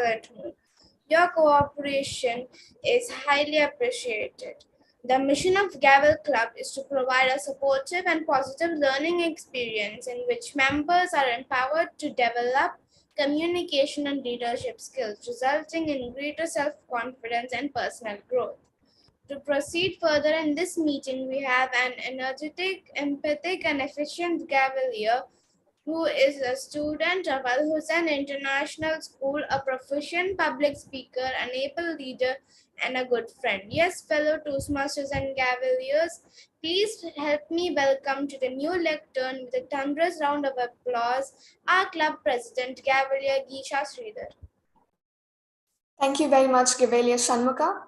at home. Your cooperation is highly appreciated. The mission of Gavel Club is to provide a supportive and positive learning experience in which members are empowered to develop communication and leadership skills, resulting in greater self-confidence and personal growth. To proceed further in this meeting, we have an energetic, empathic, and efficient Cavalier who is a student of Al Hussein International School, a proficient public speaker, an able leader, and a good friend. Yes, fellow Toastmasters and Cavaliers, please help me welcome to the new lectern with a thunderous round of applause our club president, Cavalier Geesha Sridhar. Thank you very much, Gavelia Shanmuka.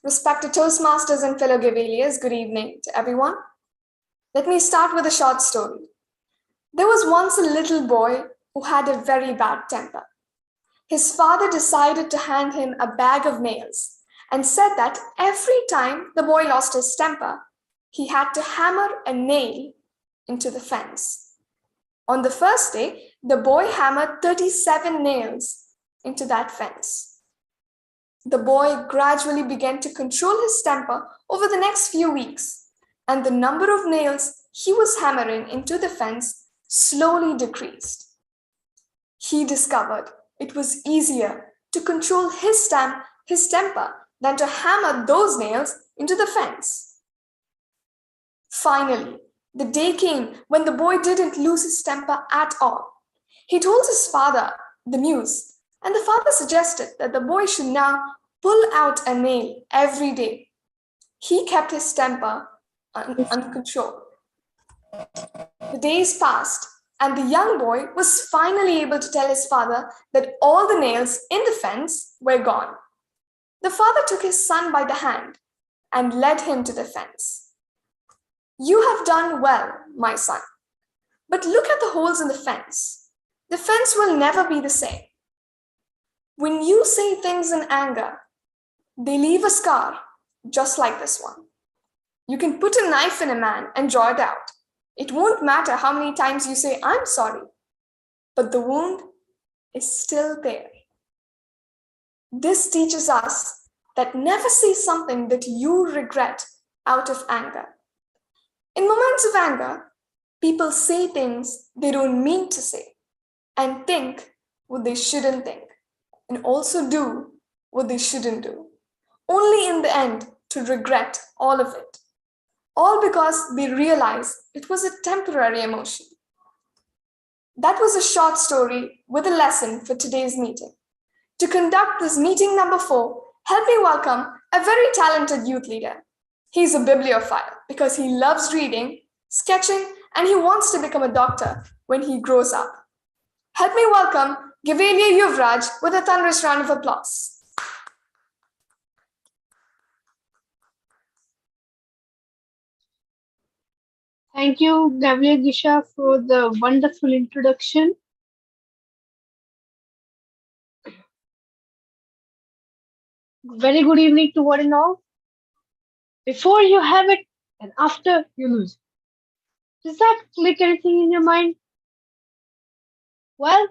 Respected Toastmasters and fellow Gaveliers, good evening to everyone. Let me start with a short story. There was once a little boy who had a very bad temper. His father decided to hand him a bag of nails and said that every time the boy lost his temper, he had to hammer a nail into the fence. On the first day, the boy hammered 37 nails into that fence. The boy gradually began to control his temper over the next few weeks, and the number of nails he was hammering into the fence slowly decreased. He discovered it was easier to control his temper than to hammer those nails into the fence. Finally, the day came when the boy didn't lose his temper at all. He told his father the news, and the father suggested that the boy should now pull out a nail every day. He kept his temper under control. The days passed, and the young boy was finally able to tell his father that all the nails in the fence were gone. The father took his son by the hand and led him to the fence. "You have done well, my son, but look at the holes in the fence. The fence will never be the same. When you say things in anger, they leave a scar just like this one. You can put a knife in a man and draw it out. It won't matter how many times you say, 'I'm sorry,' but the wound is still there." This teaches us that never say something that you regret out of anger. In moments of anger, people say things they don't mean to say and think what they shouldn't think, and also do what they shouldn't do, only in the end to regret all of it. All because they realize it was a temporary emotion. That was a short story with a lesson for today's meeting. To conduct this meeting number 4, help me welcome a very talented youth leader. He's a bibliophile because he loves reading, sketching, and he wants to become a doctor when he grows up. Help me welcome Gavelia Yuvraj with a thunderous round of applause. Thank you, Gabriel Gisha, for the wonderful introduction. Very good evening to one and all. Before you have it and after you lose it. Does that click anything in your mind? Well,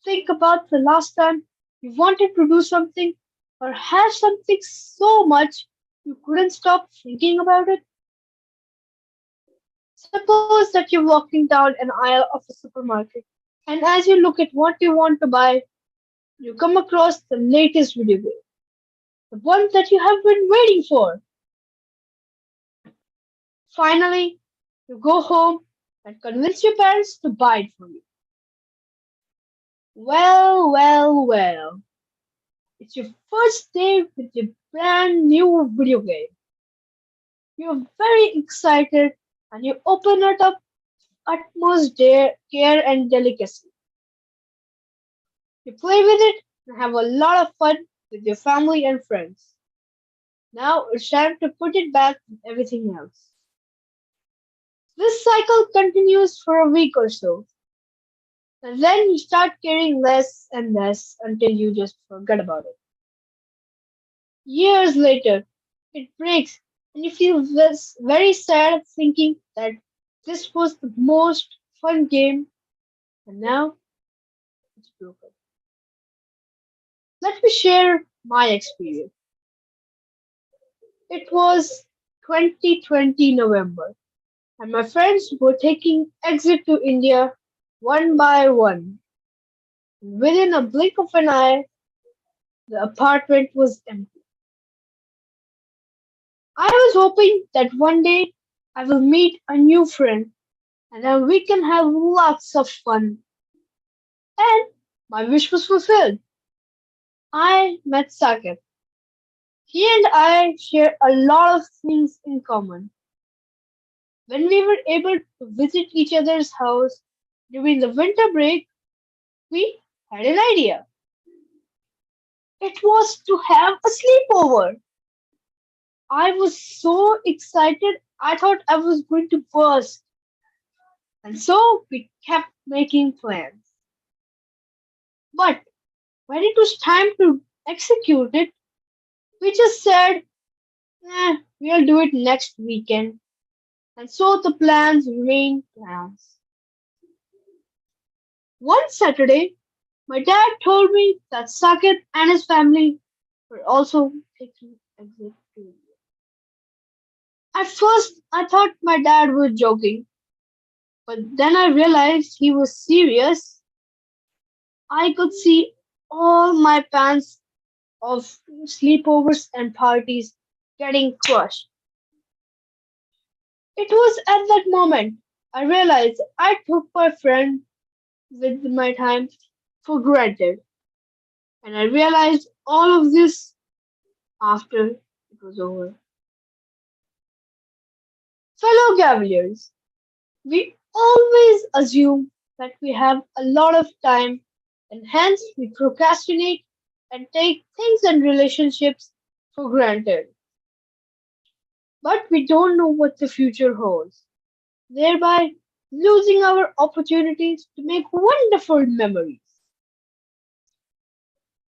think about the last time you wanted to do something or have something so much you couldn't stop thinking about it. Suppose that you're walking down an aisle of a supermarket, and as you look at what you want to buy, you come across the latest video game, the one that you have been waiting for. Finally, you go home and convince your parents to buy it for you. Well. It's your first day with your brand new video game. You're very excited and you open it up with utmost care and delicacy. You play with it and have a lot of fun with your family and friends. Now it's time to put it back with everything else. This cycle continues for a week or so, and then you start caring less and less until you just forget about it. Years later, it breaks, and you feel very sad thinking that this was the most fun game, and now it's broken. Let me share my experience. It was 2020 November, and my friends were taking exit to India one by one. Within a blink of an eye, the apartment was empty. I was hoping that one day I will meet a new friend and then we can have lots of fun. And my wish was fulfilled. I met Saket. He and I share a lot of things in common. When we were able to visit each other's house during the winter break, we had an idea. It was to have a sleepover. I was so excited, I thought I was going to burst. And so we kept making plans. But when it was time to execute it, we just said, we'll do it next weekend. And so the plans remained plans. One Saturday, my dad told me that Saket and his family were also taking exit to India. At first, I thought my dad was joking, but then I realized he was serious. I could see all my plans of sleepovers and parties getting crushed. It was at that moment I realized I took my friend with my time for granted, and I realized all of this after it was over. Fellow Cavaliers, we always assume that we have a lot of time and hence we procrastinate and take things and relationships for granted. But we don't know what the future holds, thereby losing our opportunities to make wonderful memories.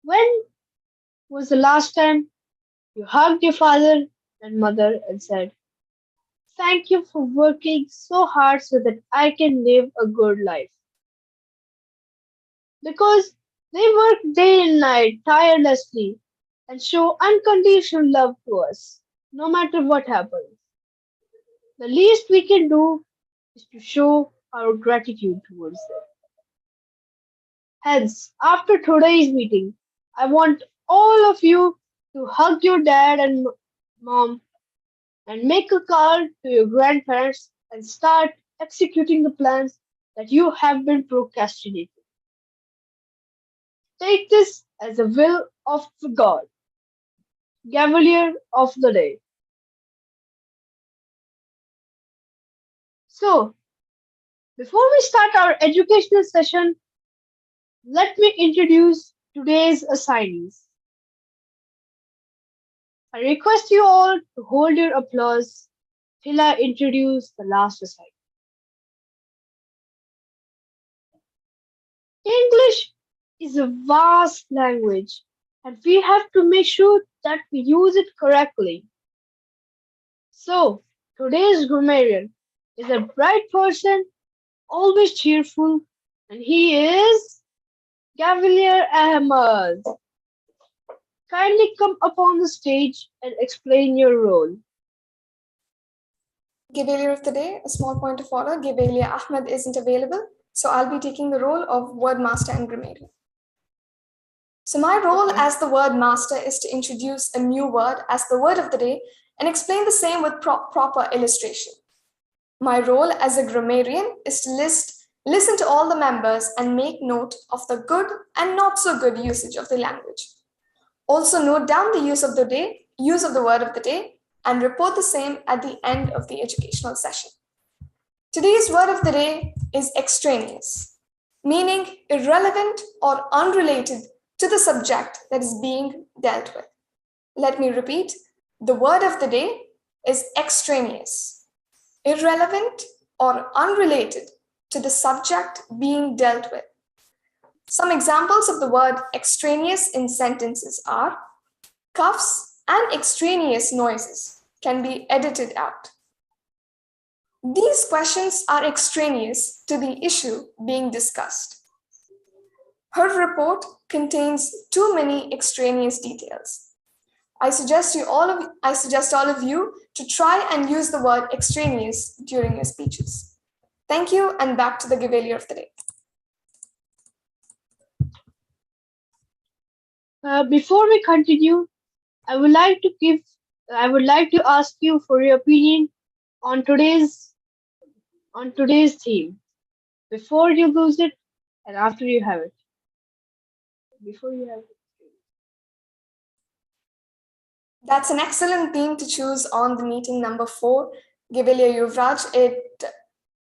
When was the last time you hugged your father and mother and said, "Thank you for working so hard so that I can live a good life"? Because they work day and night tirelessly and show unconditional love to us, no matter what happens. The least we can do is to show our gratitude towards them. Hence, after today's meeting, I want all of you to hug your dad and mom and make a call to your grandparents and start executing the plans that you have been procrastinating. Take this as a will of the God, Cavalier of the Day. So, before we start our educational session, let me introduce today's assignees. I request you all to hold your applause till I introduce the last assignment. English is a vast language and we have to make sure that we use it correctly. So, today's grammarian is a bright person, always cheerful, and he is Cavalier Ahmad. Kindly come up on the stage and explain your role. Gevalia of the day, a small point of order. Gevalia Ahmed isn't available, so I'll be taking the role of word master and grammarian. So my role as the word master is to introduce a new word as the word of the day and explain the same with proper illustration. My role as a grammarian is to listen to all the members and make note of the good and not so good usage of the language. Also note down the use of the word of the day, and report the same at the end of the educational session. Today's word of the day is extraneous, meaning irrelevant or unrelated to the subject that is being dealt with. Let me repeat, the word of the day is extraneous, irrelevant or unrelated to the subject being dealt with. Some examples of the word extraneous in sentences are: cuffs and extraneous noises can be edited out. These questions are extraneous to the issue being discussed. Her report contains too many extraneous details. I suggest all of you to try and use the word extraneous during your speeches. Thank you, and back to the Gavelier of the day. Before we continue, I would like to ask you for your opinion on today's theme. Before you lose it and after you have it. Before you have it. That's an excellent theme to choose on the meeting number 4, Gavelier Yuvraj. It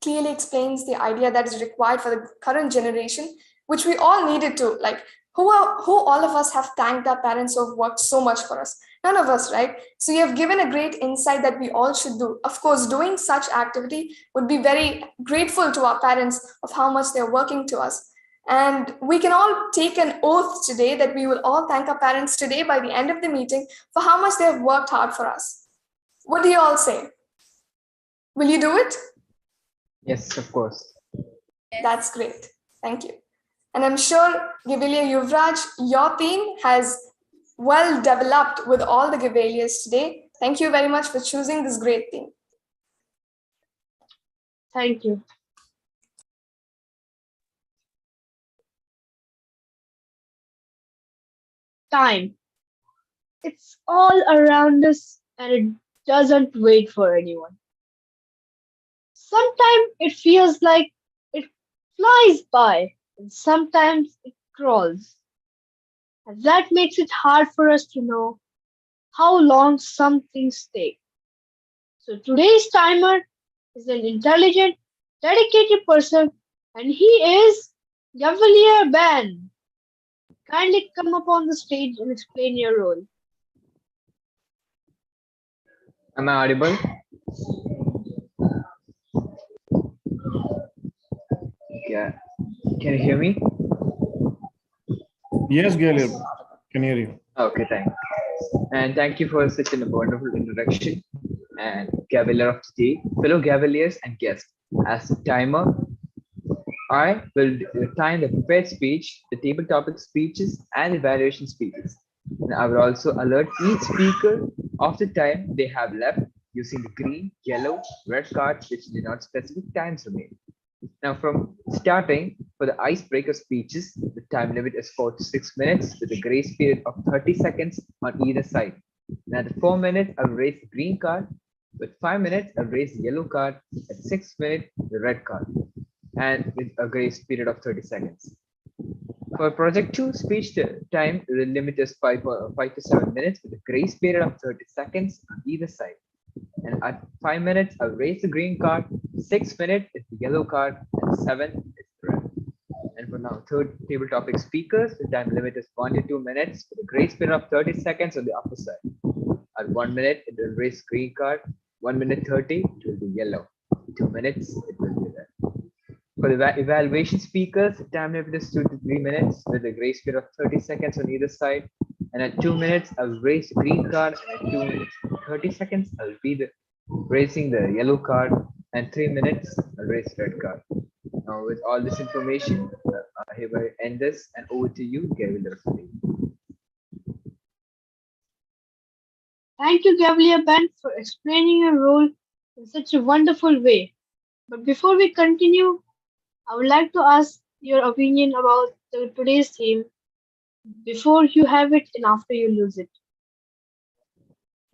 clearly explains the idea that is required for the current generation, which we all needed to. Like, who all of us have thanked our parents who have worked so much for us? None of us, right? So you have given a great insight that we all should do. Of course, doing such activity would be very grateful to our parents of how much they're working to us. And we can all take an oath today that we will all thank our parents today by the end of the meeting for how much they have worked hard for us. What do you all say? Will you do it? Yes, of course. That's great. Thank you. And I'm sure, Gavelier Yuvraj, your theme has well developed with all the Gaveliers today. Thank you very much for choosing this great theme. Thank you. Time. It's all around us and it doesn't wait for anyone. Sometimes it feels like it flies by, and sometimes it crawls. And that makes it hard for us to know how long some things take. So today's timer is an intelligent, dedicated person, and he is Gavalier Ben. Kindly come up on the stage and explain your role. Am I audible? Yeah. Can you hear me? Yes, Gail, can hear you. Okay, thanks. And thank you for such a wonderful introduction. And Cavalier of today, fellow Cavaliers and guests, as the timer, I will time the prepared speech, the table topic speeches, and evaluation speeches. And I will also alert each speaker of the time they have left using the green, yellow, red cards which denote specific times remain. Now, from starting for the icebreaker speeches, the time limit is 4 to 6 minutes with a grace period of 30 seconds on either side. Now, at 4 minutes, I'll raise the green card. With 5 minutes, I'll raise the yellow card. At 6 minutes, the red card. And with a grace period of 30 seconds. For project 2 speech time, the limit is 5 to 7 minutes with a grace period of 30 seconds on either side. And at 5 minutes, I'll raise the green card. 6 minutes is the yellow card, and 7 is the red. And for now, third table topic speakers, the time limit is 1 to 2 minutes with a grace period of 30 seconds on the upper side. At 1 minute, it will raise green card. 1 minute 30, it will be yellow. 2 minutes, it will be red. For the evaluation speakers, the time limit is 2 to 3 minutes with a grace period of 30 seconds on either side. And at 2 minutes, I'll raise the green card. And at 2 minutes, 30 seconds, I'll be raising the yellow card. And 3 minutes, I'll raise the red card. Now, with all this information, I hereby end this and over to you, Gavin. Thank you, Gavalier Ben, for explaining your role in such a wonderful way. But before we continue, I would like to ask your opinion about today's theme before you have it and after you lose it.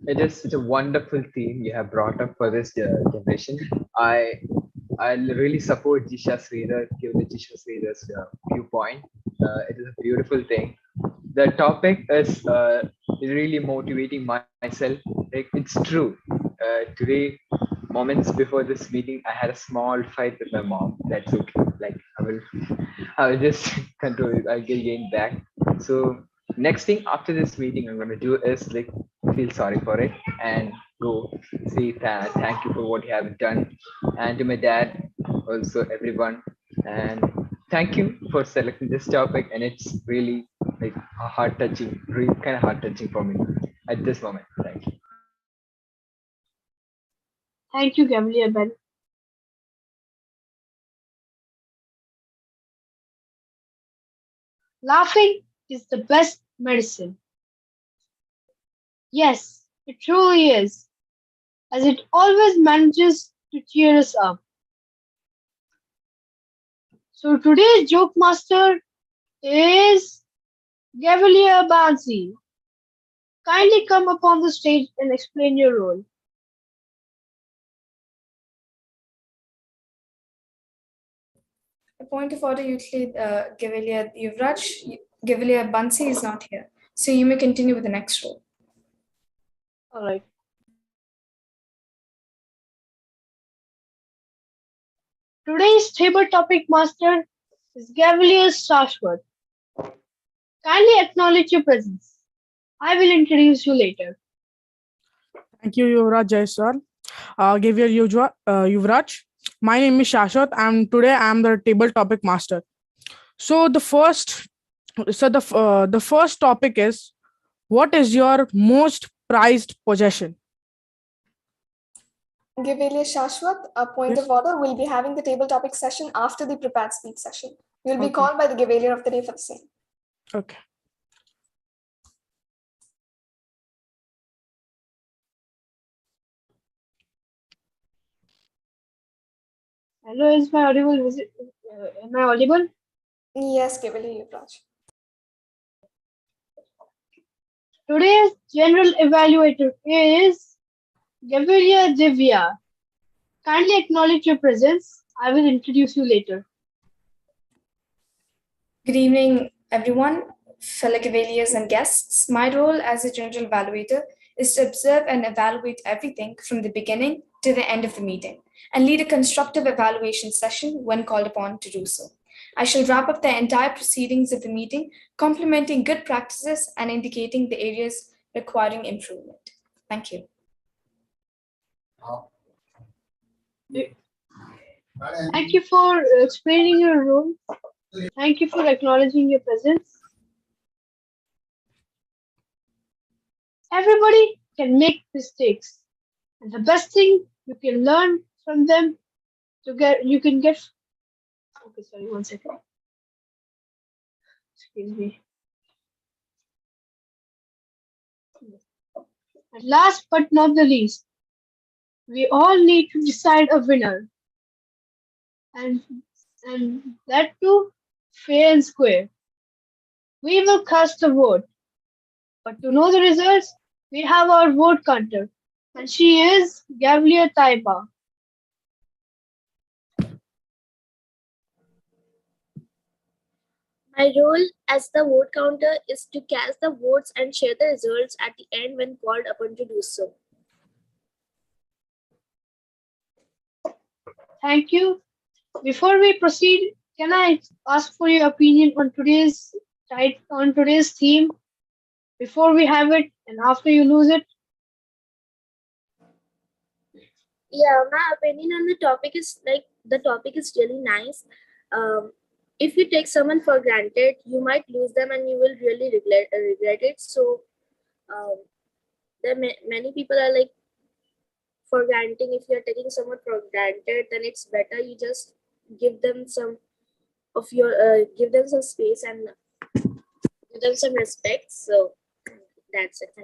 It is such a wonderful theme you have brought up for this generation. I really support Jisha Sridhar, given the Jisha Sridhar's viewpoint. It is a beautiful thing. The topic is really motivating myself. Like, it's true. Today, moments before this meeting, I had a small fight with my mom. That's okay. Like, I will just control it. I'll get gain back. So next thing after this meeting, I'm gonna do is like feel sorry for it and go say thank you for what you have done, and to my dad, also everyone, and thank you for selecting this topic. And it's really like heart touching, really kind of heart touching for me at this moment. Thank you. Thank you, Gavalier Ben. Laughing is the best medicine. Yes, it truly is, as it always manages to cheer us up. So today's joke master is Gavalier Bansi. Kindly come upon the stage and explain your role. A point of order, Euclid, Gavalier Yuvraj. Gavalier Bansi is not here. So you may continue with the next role. Alright. Today's table topic master is Gavalier Shashwat. Kindly acknowledge your presence. I will introduce you later. Thank you, Yuvraj Jaiswal. Gabriel Yuvraj. My name is Shashwat, and today I am the table topic master. So the first topic is, what is your most prized possession? Gavalier Shashwat, a point Yes. of order, will be having the table topic session after the prepared speech session. You'll be Okay. called by the Gavalier of the day for the same. Okay. Hello, is my audible? Am I audible? Yes, Gavalier Yuvraj. Today's general evaluator is Gavalier Divya. Kindly acknowledge your presence. I will introduce you later. Good evening, everyone, fellow Gavaliers and guests. My role as a general evaluator is to observe and evaluate everything from the beginning to the end of the meeting and lead a constructive evaluation session when called upon to do so. I shall wrap up the entire proceedings of the meeting, complementing good practices and indicating the areas requiring improvement. Thank you. Thank you for explaining your role. Thank you for acknowledging your presence. Everybody can make mistakes, and the best thing you can learn from them you can get. Okay, sorry, 1 second. Excuse me. And last but not the least, we all need to decide a winner, and that too fair and square. We will cast a vote, but to know the results, we have our vote counter, and she is Gavalier Taiba. My role as the vote counter is to cast the votes and share the results at the end when called upon to do so. Thank you. Before we proceed, can I ask for your opinion on today's theme before we have it and after you lose it? Yeah, my opinion on the topic is the topic is really nice. If you take someone for granted, you might lose them and you will really regret it. So many people are like, for granting. If you're taking someone for granted, then it's better you just give them some of your give them some space and give them some respect. So that's it.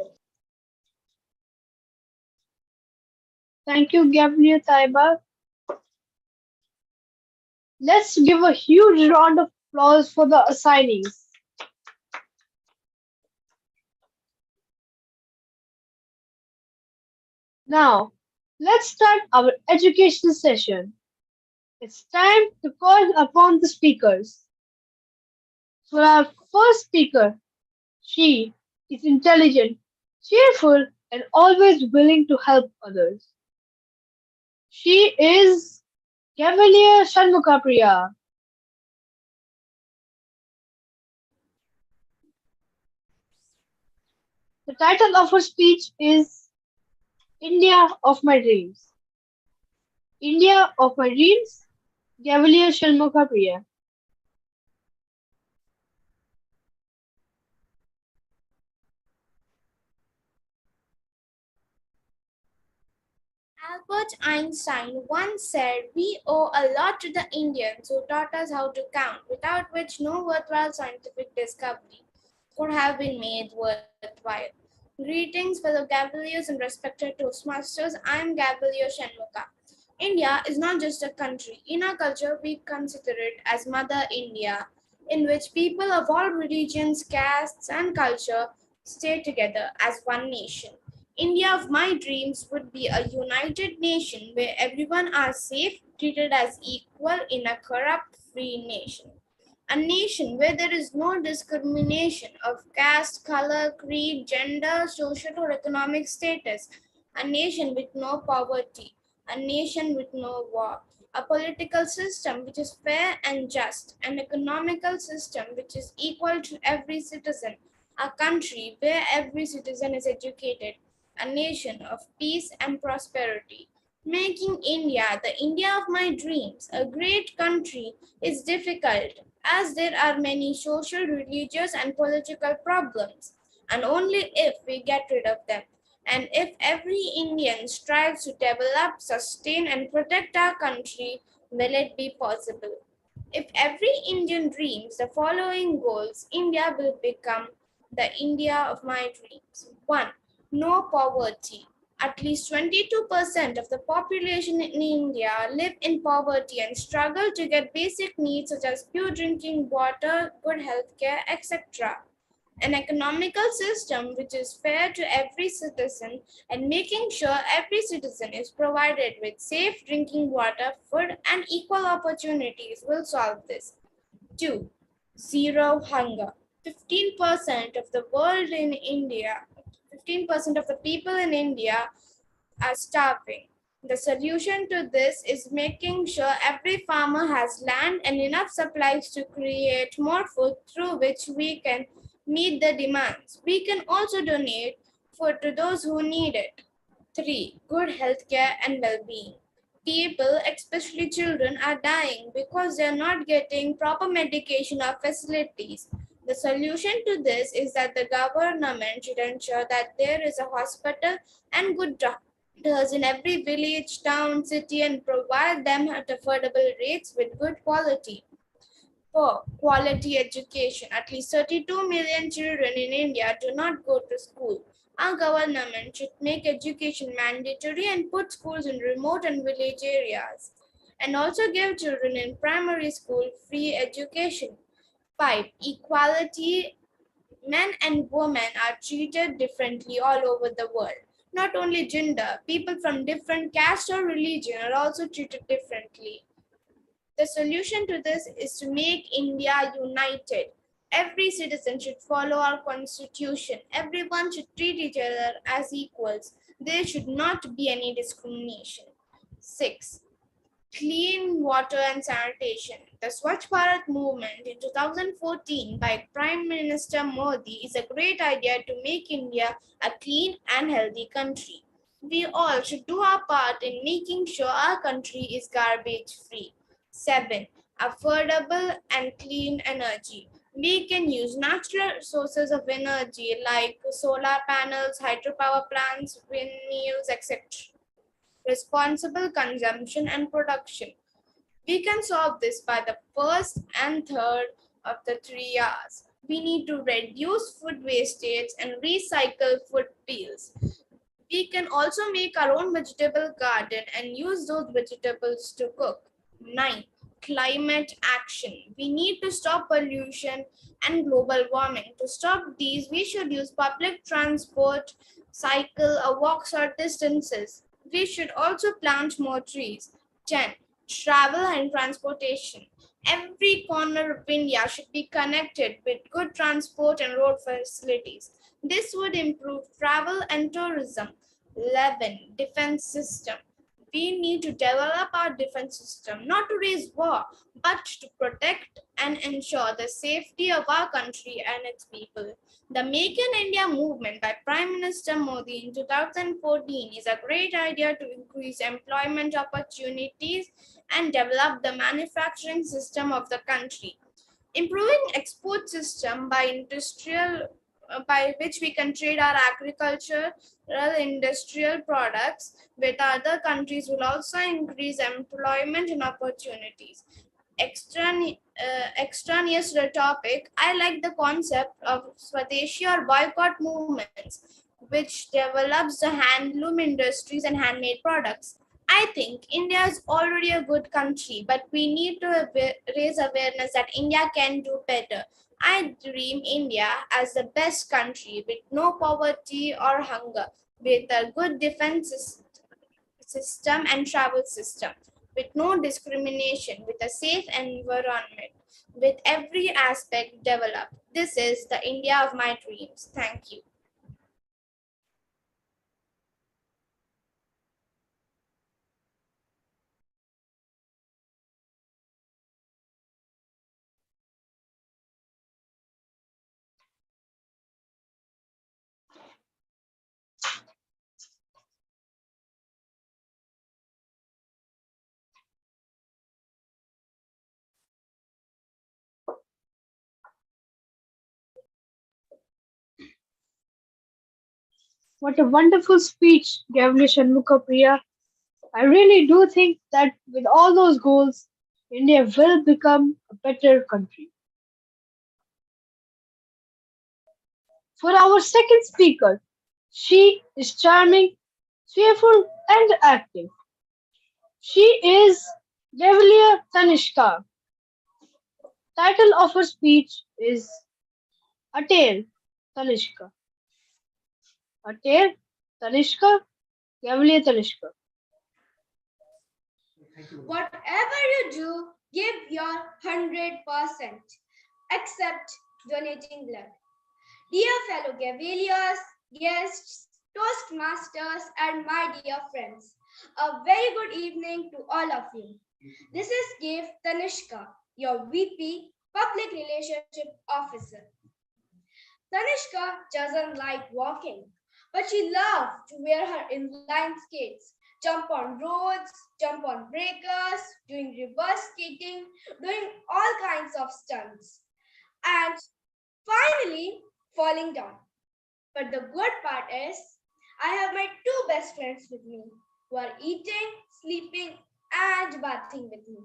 Thank you, Gavalier Taiba. Let's give a huge round of applause for the assignees. Now, let's start our education session. It's time to call upon the speakers. For our first speaker, she is intelligent, cheerful, and always willing to help others. She is Cavalier Shanmukapriya. The title of her speech is India of My Dreams. India of My Dreams, Cavalier Shanmukapriya. I'll Albert Einstein once said, "We owe a lot to the Indians who taught us how to count, without which no worthwhile scientific discovery could have been made worthwhile." Greetings, fellow Gavaliers and respected Toastmasters. I am Gavalier Shanmuka. India is not just a country. In our culture, we consider it as Mother India, in which people of all religions, castes, and culture stay together as one nation. India of my dreams would be a united nation where everyone are safe, treated as equal in a corrupt-free nation. A nation where there is no discrimination of caste, color, creed, gender, social or economic status. A nation with no poverty. A nation with no war. A political system which is fair and just. An economical system which is equal to every citizen. A country where every citizen is educated. A nation of peace and prosperity. Making India the India of my dreams, a great country, is difficult as there are many social, religious, and political problems, and only if we get rid of them, and if every Indian strives to develop, sustain, and protect our country, will it be possible. If every Indian dreams the following goals, India will become the India of my dreams. 1. No poverty. At least 22% of the population in India live in poverty and struggle to get basic needs such as pure drinking water, good health care, etc. An economical system which is fair to every citizen and making sure every citizen is provided with safe drinking water, food, and equal opportunities will solve this. 2. Zero hunger. 15% of the world in India, 15% of the people in India are starving. The solution to this is making sure every farmer has land and enough supplies to create more food through which we can meet the demands. We can also donate food to those who need it. 3. Good healthcare and well-being. People, especially children, are dying because they are not getting proper medication or facilities. The solution to this is that the government should ensure that there is a hospital and good doctors in every village, town, city, and provide them at affordable rates with good quality. 4. Quality education. At least 32 million children in India do not go to school. Our government should make education mandatory and put schools in remote and village areas, and also give children in primary school free education. 5. Equality. Men and women are treated differently all over the world. Not only gender, people from different caste or religion are also treated differently. The solution to this is to make India united. Every citizen should follow our constitution. Everyone should treat each other as equals. There should not be any discrimination. 6. Clean water and sanitation. The Swachh Bharat movement in 2014 by Prime Minister Modi is a great idea to make India a clean and healthy country. We all should do our part in making sure our country is garbage free. 7. Affordable and clean energy. We can use natural sources of energy like solar panels, hydropower plants, windmills, etc. Responsible consumption and production. We can solve this by the first and third of the 3 R's. We need to reduce food wastage and recycle food peels. We can also make our own vegetable garden and use those vegetables to cook. 9. Climate action. We need to stop pollution and global warming. To stop these, we should use public transport, cycle, or walk short distances. We should also plant more trees. 10. Travel and transportation. Every corner of India should be connected with good transport and road facilities. This would improve travel and tourism. 11. Defense system. We need to develop our defense system, not to raise war, but to protect and ensure the safety of our country and its people. The Make in India movement by Prime Minister Modi in 2014 is a great idea to increase employment opportunities and develop the manufacturing system of the country. Improving export system by industrial by which we can trade our agricultural industrial products with other countries will also increase employment and opportunities. Extraneous to the topic, I like the concept of Swadeshi or boycott movements, which develops the handloom industries and handmade products. I think India is already a good country, but we need to raise awareness that India can do better. I dream India as the best country with no poverty or hunger, with a good defense system and travel system, with no discrimination, with a safe environment, with every aspect developed. This is the India of my dreams. Thank you. What a wonderful speech, Gavli Shanmuka Priya. I really do think that with all those goals, India will become a better country. For our second speaker, she is charming, cheerful, and active. She is Devlia Tanishka. Title of her speech is Ater Tanishka. Ater Tanishka, Devlia Tanishka. Whatever you do, give your 100%, except donating blood. Dear fellow Gaveliers, guests, Toastmasters, and my dear friends, a very good evening to all of you. This is Gav Tanishka, your VP, Public Relationship Officer. Tanishka doesn't like walking, but she loves to wear her inline skates, jump on roads, jump on breakers, doing reverse skating, doing all kinds of stunts, and finally falling down. But the good part is, I have my two best friends with me who are eating, sleeping, and bathing with me.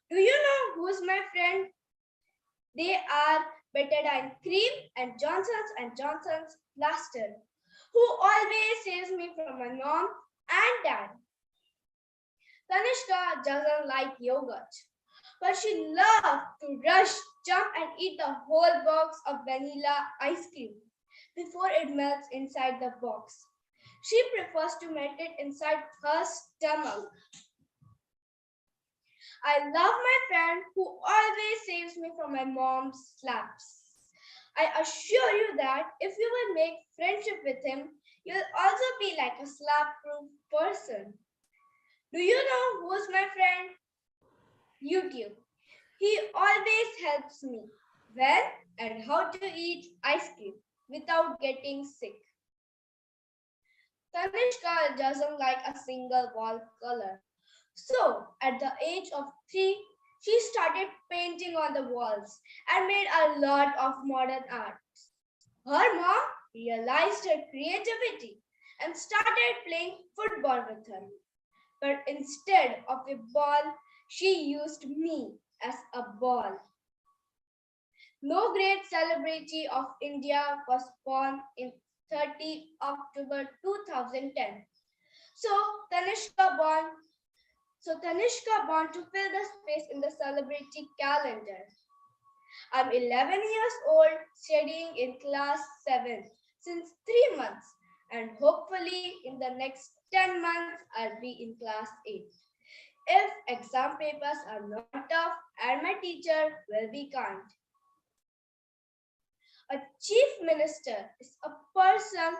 Do you know who's my friend? They are Betadine Cream and Johnson's Plaster, who always saves me from my mom and dad. Tanishka doesn't like yogurt, but she loves to rush, jump, and eat the whole box of vanilla ice cream before it melts inside the box. She prefers to melt it inside her stomach. I love my friend who always saves me from my mom's slaps. I assure you that if you will make friendship with him, you'll also be like a slap-proof person. Do you know who's my friend? YouTube. He always helps me when and how to eat ice cream without getting sick. Tanishka doesn't like a single wall color. So, at the age of 3, she started painting on the walls and made a lot of modern art. Her mom realized her creativity and started playing football with her. But instead of a ball, she used me as a ball. No great celebrity of India was born in 30 October 2010. So Tanishka born to fill the space in the celebrity calendar. I'm 11 years old, studying in class 7 since 3 months, and hopefully in the next 10 months I'll be in class 8. If exam papers are not tough and my teacher will be kind. A chief minister is a person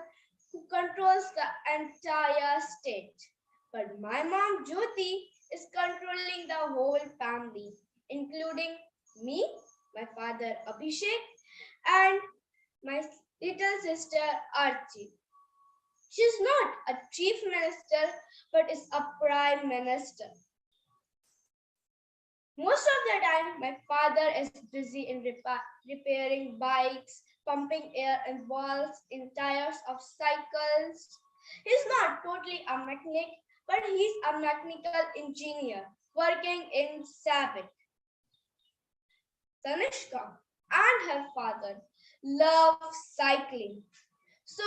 who controls the entire state. But my mom Jyoti is controlling the whole family, including me, my father Abhishek, and my little sister Archie. She's not a chief minister, but is a prime minister. Most of the time, my father is busy in repairing bikes, pumping air in balls in tires of cycles. He's not totally a mechanic, but he's a mechanical engineer working in Sabbath. Tanishka and her father love cycling. So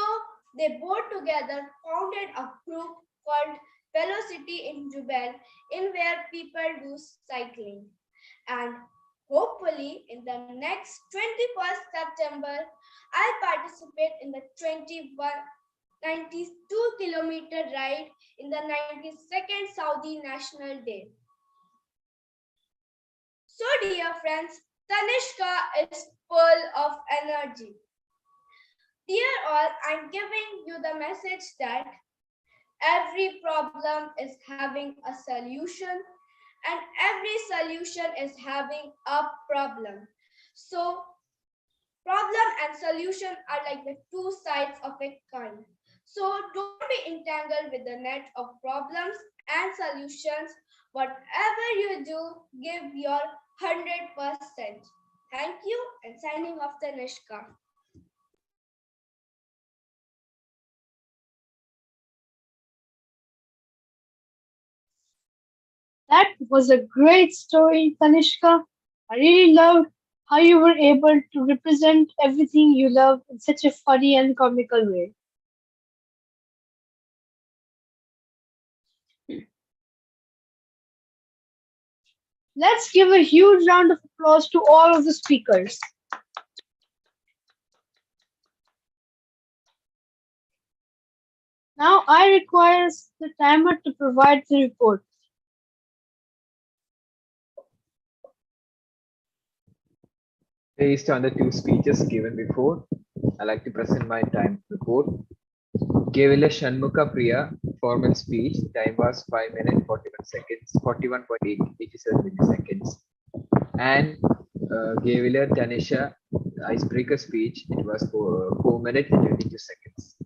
they both together founded a group called Velocity in Jubel, in where people do cycling. And hopefully in the next 21st September, I'll participate in the 92-kilometer ride in the 92nd Saudi National Day. So dear friends, Tanishka is full of energy. Dear all, I'm giving you the message that every problem is having a solution and every solution is having a problem. So problem and solution are like the two sides of a coin. So don't be entangled with the net of problems and solutions. Whatever you do, give your 100%. Thank you and signing off, Tanishka. That was a great story, Tanishka. I really loved how you were able to represent everything you love in such a funny and comical way. Let's give a huge round of applause to all of the speakers. Now I require the timer to provide the report. Based on the two speeches given before, I like to present my time report. Kevila Shanmuka Priya, formal speech, time was 5 minutes 41 seconds, 41.87 milliseconds. And Kevila Tanisha, icebreaker speech, it was 4 minutes and 22 seconds.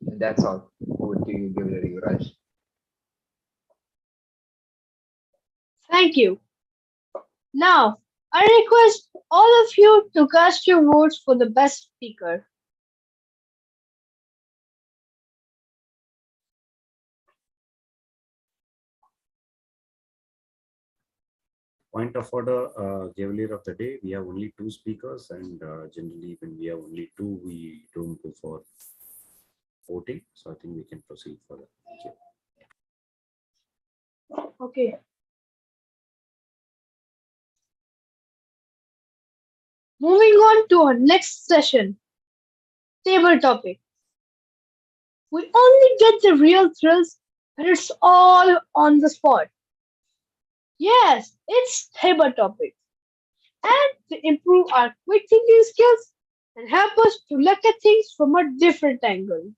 And that's all. Over to you, Kevila Yuvraj. Thank you. Now, I request all of you to cast your votes for the best speaker. Point of order, Cavalier of the day. We have only two speakers, and generally, when we have only two, we don't go for voting. So I think we can proceed for that. Thank you. Okay. Moving on to our next session, table topic. We only get the real thrills when it's all on the spot. Yes, it's table topic. And to improve our quick thinking skills and help us to look at things from a different angle.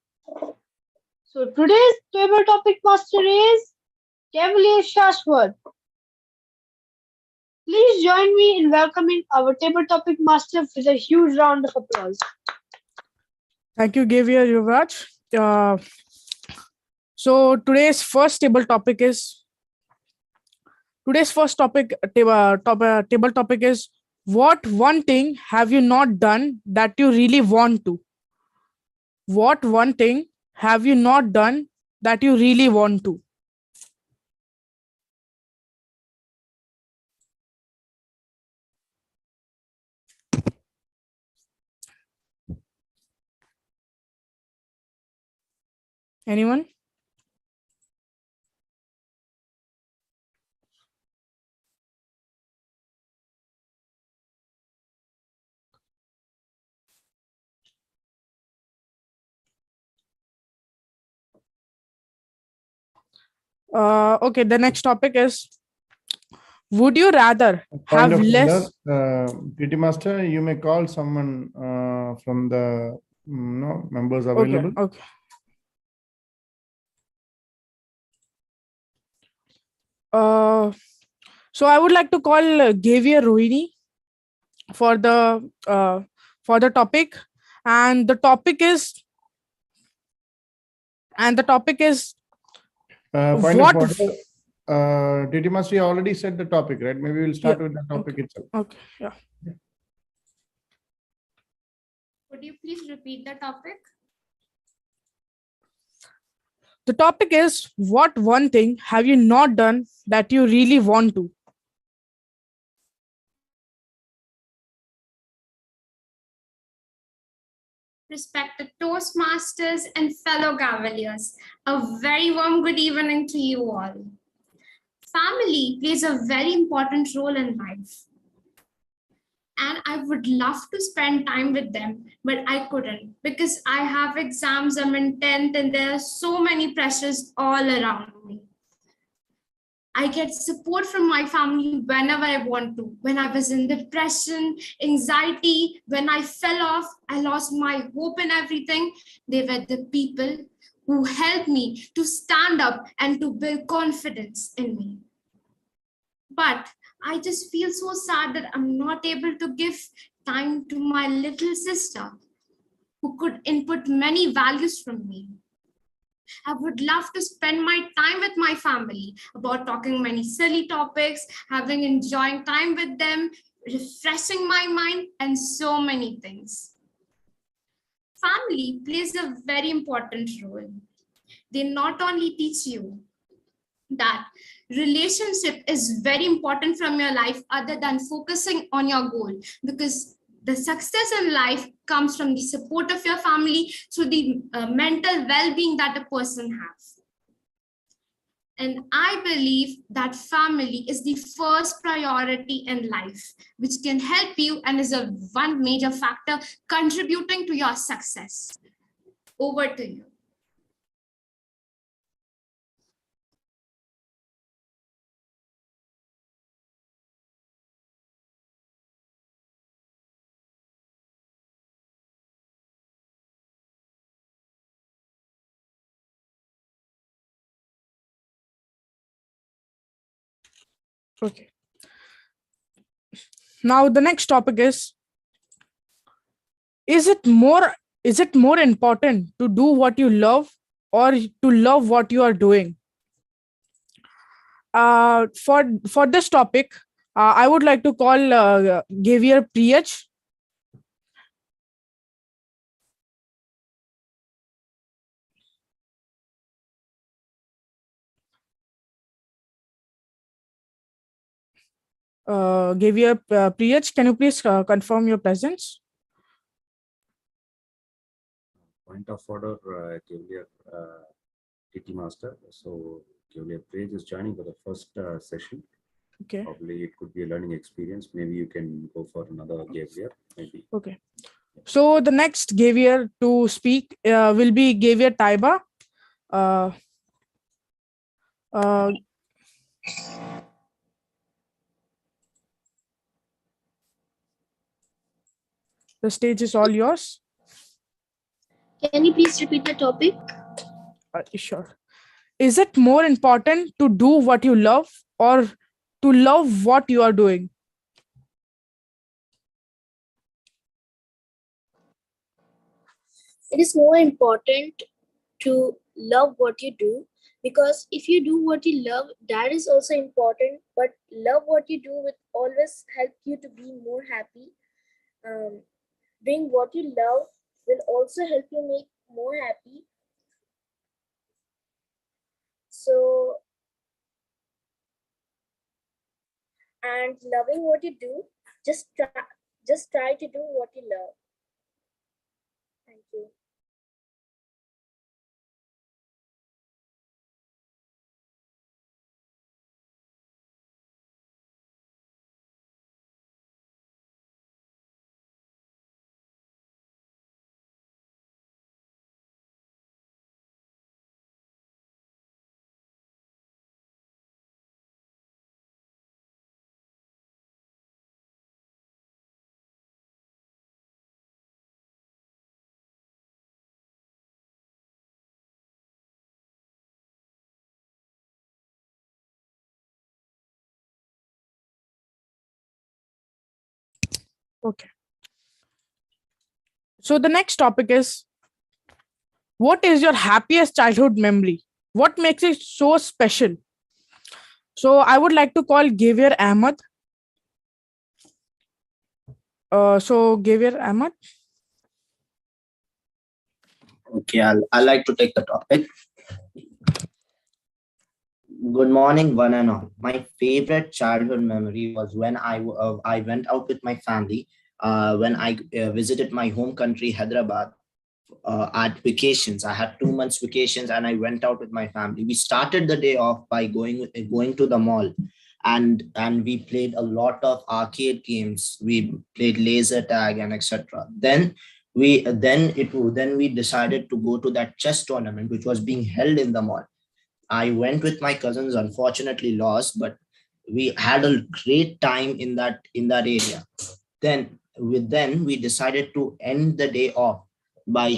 So today's table topic master is Cavalier Shashwat. Please join me in welcoming our table topic master with a huge round of applause. Thank you, Xavier Yuvraj. So today's first table topic is table topic is, what one thing have you not done that you really want to? What one thing have you not done that you really want to? Anyone? Okay, the next topic is, would you rather Point have of less? order, PT Master, you may call someone from the members available. Okay. So I would like to call Xavier Rohini for the topic, and the topic is Point what? of order, PT Master, you already said the topic, right? Maybe we'll start with the topic itself. Okay, yeah. Could you please repeat the topic? The topic is, what one thing have you not done that you really want to? Respected Toastmasters and fellow Cavaliers, a very warm good evening to you all. Family plays a very important role in life. And I would love to spend time with them, but I couldn't because I have exams, I'm in 10th, and there are so many pressures all around me. I get support from my family whenever I want to. When I was in depression, anxiety, when I fell off, I lost my hope in everything. They were the people who helped me to stand up and to build confidence in me. But I just feel so sad that I'm not able to give time to my little sister who could input many values from me. I would love to spend my time with my family about talking many silly topics, enjoying time with them, refreshing my mind, and so many things. Family plays a very important role. They not only teach you that relationship is very important from your life other than focusing on your goal, because the success in life comes from the support of your family through the mental well-being that a person has. And I believe that family is the first priority in life, which can help you and is a one major factor contributing to your success. Over to you. Okay. Now the next topic is it more important to do what you love or to love what you are doing? For this topic, I would like to call Javier Priach. Javier Priach, can you please confirm your presence? Point of order, Javier TT Master. So Javier Page is joining for the first session. Okay. Probably it could be a learning experience. Maybe you can go for another Javier. Maybe. Okay. So the next Javier to speak will be Javier Taiba. The stage is all yours. Can you please repeat the topic? Sure. Is it more important to do what you love or to love what you are doing? It is more important to love what you do, because if you do what you love, that is also important, but love what you do will always help you to be more happy. Doing what you love will also help you make more happy. So, and loving what you do, just try to do what you love. Thank you. Okay. So the next topic is, what is your happiest childhood memory? What makes it so special? So I would like to call Javier Ahmed. So Javier Ahmed. Okay, I'll like to take the topic. Good morning, one and all. My favorite childhood memory was when I went out with my family when I visited my home country, Hyderabad, at vacations. I had 2 months vacations and I went out with my family. We started the day off by going to the mall, and we played a lot of arcade games. We played laser tag and etc. Then we decided to go to that chess tournament which was being held in the mall. I went with my cousins, unfortunately lost, but we had a great time in that area. Then we decided to end the day off by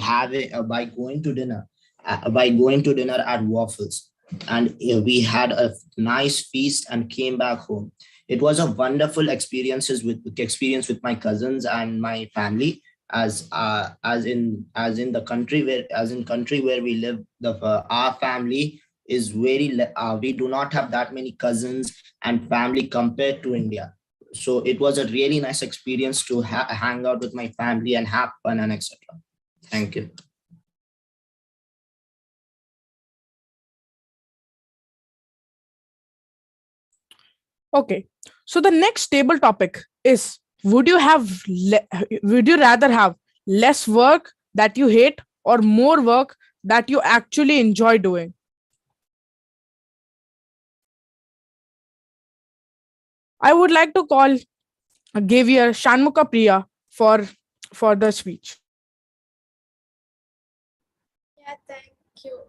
going to dinner at Waffles, and we had a nice feast and came back home. It was a wonderful experience with my cousins and my family, as in the country where we live. Our family is we do not have that many cousins and family compared to India. So it was a really nice experience to hang out with my family and have fun and etc. Thank you. Okay. So the next table topic is, would you rather have less work that you hate or more work that you actually enjoy doing? I would like to call Xavier Shanmuka Priya for the speech. Yeah, thank you.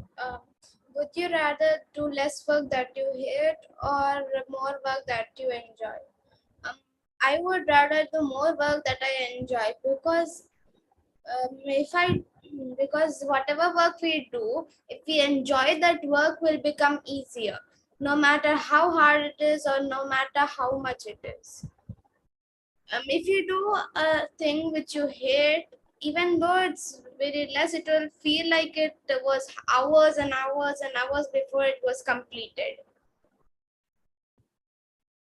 Would you rather do less work that you hate or more work that you enjoy? I would rather do more work that I enjoy, if I because whatever work we do, if we enjoy that work, will become easier, no matter how hard it is or no matter how much it is. If you do a thing which you hate, even though it's very less, it will feel like it was hours and hours and hours before it was completed.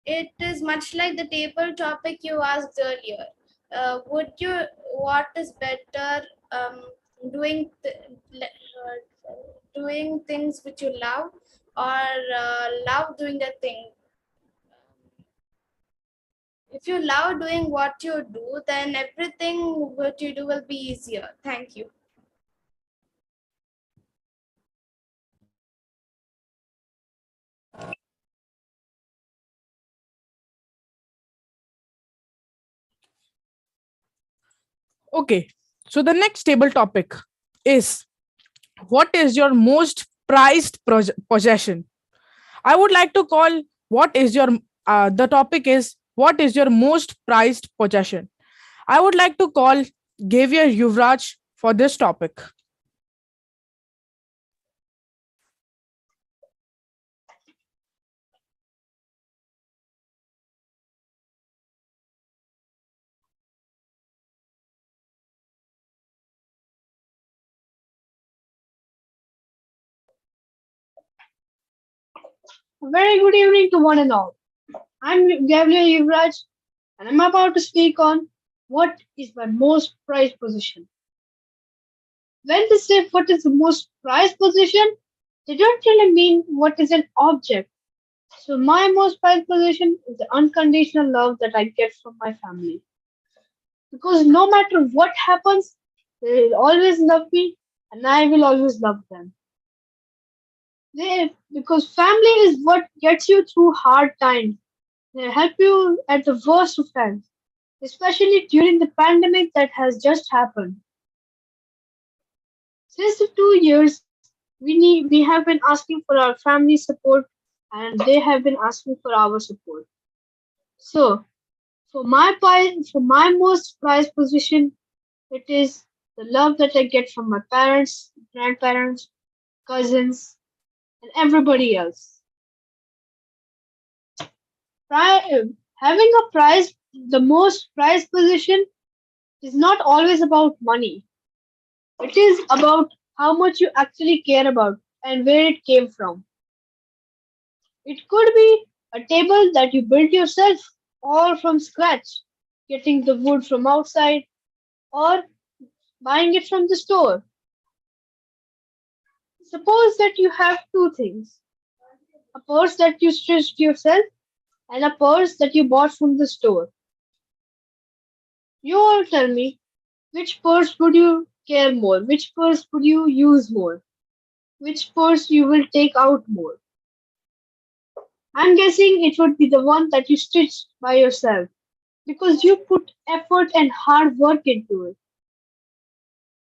It is much like the table topic you asked earlier. What is better, doing doing things which you love, or love doing the thing? If you love doing what you do, then everything what you do will be easier. Thank you. Okay. So the next table topic is, what is your most prized possession? I would like to call the topic is, what is your most prized possession? I would like to call Xavier Yuvraj for this topic. A very good evening to one and all. I'm Gabriel Yuvraj, and I'm about to speak on what is my most prized possession. When they say what is the most prized possession, they don't really mean what is an object. So my most prized possession is the unconditional love that I get from my family. Because no matter what happens, they will always love me and I will always love them. Because family is what gets you through hard times. They help you at the worst of times, especially during the pandemic that has just happened. Since the 2 years, we have been asking for our family support and they have been asking for our support. So for my most prized position, it is the love that I get from my parents, grandparents, cousins, and everybody else. Having the most prized position is not always about money. It is about how much you actually care about and where it came from. It could be a table that you built yourself all from scratch, getting the wood from outside or buying it from the store. Suppose that you have two things, a purse that you stitched yourself and a purse that you bought from the store. You all tell me, which purse would you care more? Which purse would you use more? Which purse you will take out more? I'm guessing it would be the one that you stitched by yourself because you put effort and hard work into it.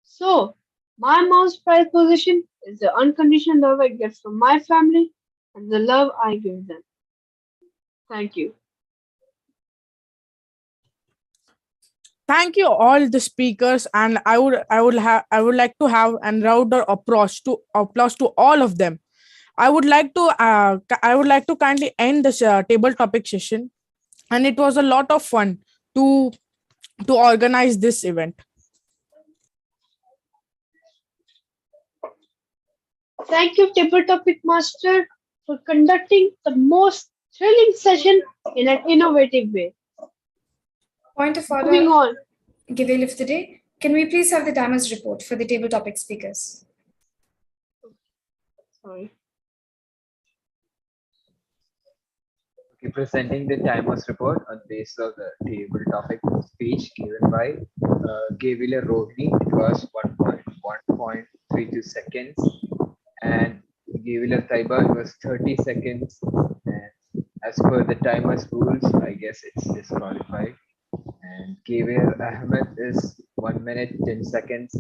So, my mom's prized possession is the unconditional love I get from my family and the love I give them. Thank you. Thank you all the speakers, and I would like to have an round of applause to all of them. I would like to kindly end this table topic session, and it was a lot of fun to organize this event. Thank you, Table Topic Master, for conducting the most thrilling session in an innovative way. Point of Moving order, on. Gavel of the day. Can we please have the timers report for the table topic speakers? Sorry. Okay, presenting the timers report on the basis of the table topic speech given by Gavilia Rohini. It was 1.32 seconds, and Gavilia Taiba, it was 30 seconds. And as per the timers rules, I guess it's disqualified. And Gavilia Ahmed is 1 minute 10 seconds.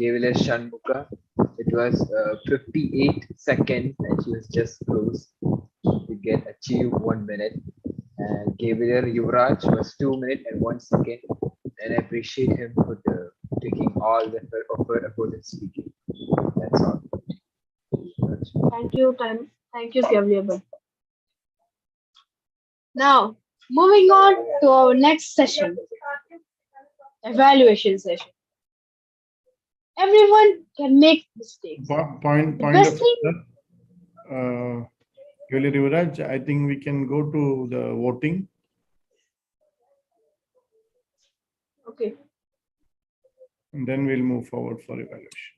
Gavilia Shanmuka, it was 58 seconds, and she was just close to get achieve 1 minute. And Gavilia Yuvraj was 2 minutes and 1 second. And I appreciate him for taking all the opponents speaking. That's all. Thank you, Gabriel. Now, moving on to our next session, evaluation session. Everyone can make mistakes. Point best of thing- order. Gavilia Yuvraj, I think we can go to the voting. Okay. And then we'll move forward for evaluation.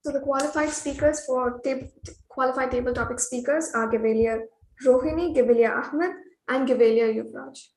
So the qualified speakers for qualified table topic speakers are Gavilia Rohini, Gavilia Ahmed, and Gavilia Yuvraj.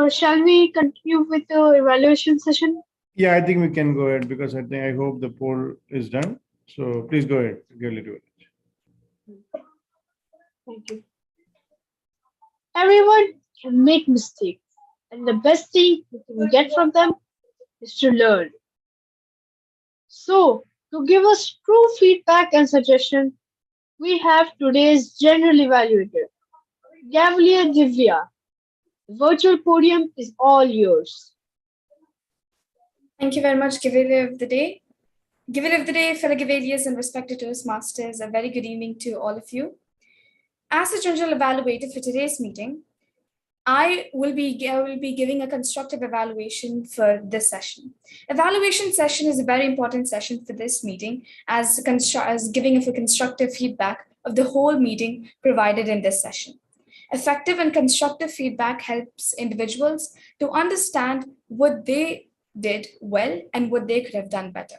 Shall we continue with the evaluation session? Yeah, I think we can go ahead because I hope the poll is done. So please go ahead, Gavilia Yuvraj. Thank you. Everyone can make mistakes, and the best thing you can get from them is to learn. So, to give us true feedback and suggestion, we have today's general evaluator, Gavilia Divya. The virtual podium is all yours. Thank you very much, Gavilia of the day. Gavilia of the day, fellow Gavilias and respected Toastmasters, a very good evening to all of you. As the general evaluator for today's meeting, I will be giving a constructive evaluation for this session. Evaluation session is a very important session for this meeting as giving of a constructive feedback of the whole meeting provided in this session. Effective and constructive feedback helps individuals to understand what they did well and what they could have done better.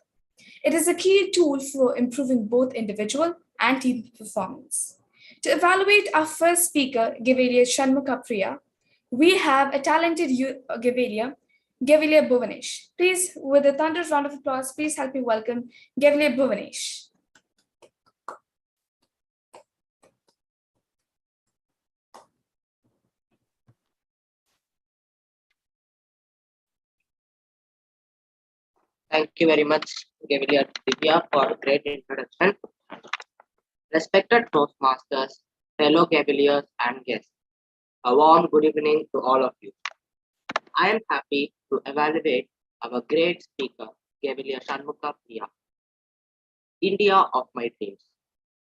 It is a key tool for improving both individual and team performance. To evaluate our first speaker, Gevalia Shanmukapriya, we have a talented Gevalia Bhuvanesh. Please, with a thunderous round of applause, please help me welcome Gevalia Bhuvanesh. Thank you very much, Gavilier Divya, for a great introduction. Respected Toastmasters, fellow Gaviliers and guests, a warm good evening to all of you. I am happy to evaluate our great speaker, Gavilier Shanmukapriya. India of my dreams.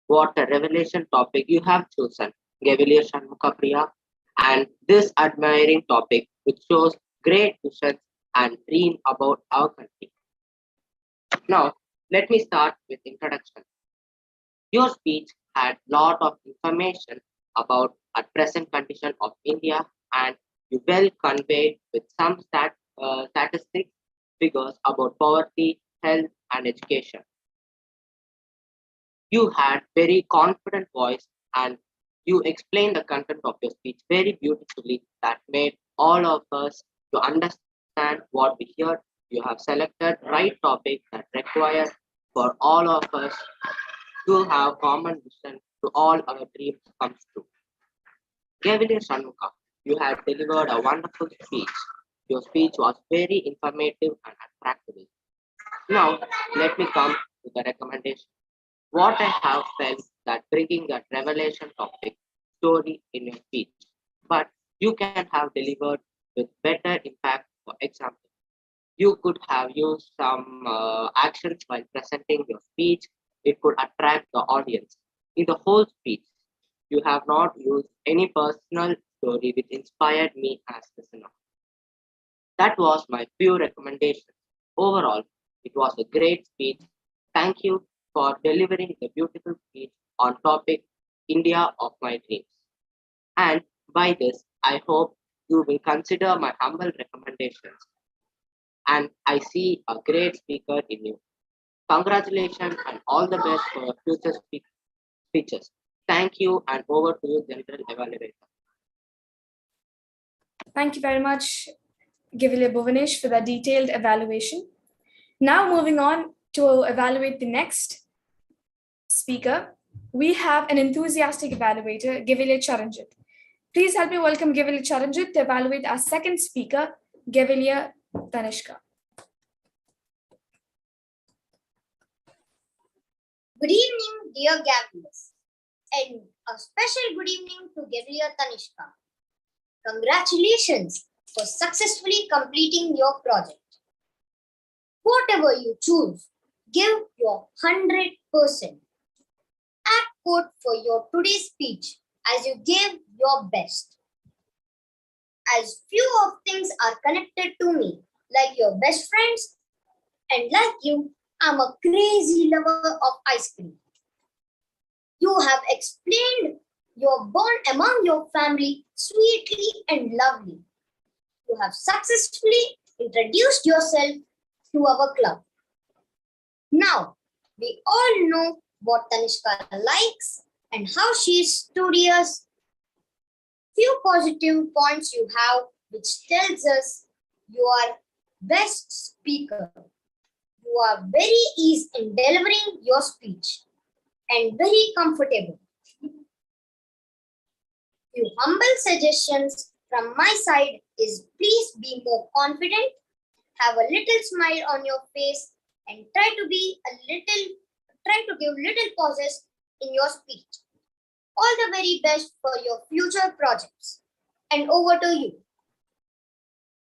What a revelation topic you have chosen, Gavilier Shanmukapriya, and this admiring topic which shows great visions and dream about our country. Now, let me start with introduction. Your speech had lot of information about the present condition of India, and you well conveyed with some statistics, figures about poverty, health, and education. You had very confident voice and you explained the content of your speech very beautifully that made all of us to understand what we heard. You have selected right topic that requires for all of us to have common vision to all our dreams comes true. Gavilier Shanmuka, you have delivered a wonderful speech. Your speech was very informative and attractive. Now, let me come to the recommendation. What I have felt that bringing that revelation topic story in your speech, but you can have delivered with better impact. For example, you could have used some actions while presenting your speech. It could attract the audience. In the whole speech, you have not used any personal story which inspired me as listener. That was my few recommendations. Overall, it was a great speech. Thank you for delivering a beautiful speech on topic India of my dreams. And by this, I hope you will consider my humble recommendations. And I see a great speaker in you. Congratulations and all the best for your future speeches. Thank you, and over to you, General Evaluator. Thank you very much, Gavilier Bhuvanesh, for that detailed evaluation. Now moving on to evaluate the next speaker, we have an enthusiastic evaluator, Gavilier Charanjit. Please help me welcome Gavilier Charanjit to evaluate our second speaker, Gavilier Tanishka. Good evening, dear Gaviliers, and a special good evening to Gavilier Tanishka. Congratulations for successfully completing your project. Whatever you choose, give your 100%. Act good for your today's speech as you gave your best. As few of things are connected to me, like your best friends, and like you, I'm a crazy lover of ice cream. You have explained your bond among your family sweetly and lovely. You have successfully introduced yourself to our club. Now, we all know what Tanishka likes and how she is studious. Few positive points you have which tells us you are best speaker. You are very easy in delivering your speech and very comfortable. Few humble suggestions from my side is please be more confident, have a little smile on your face, and try to give little pauses in your speech. All the very best for your future projects. And over to you.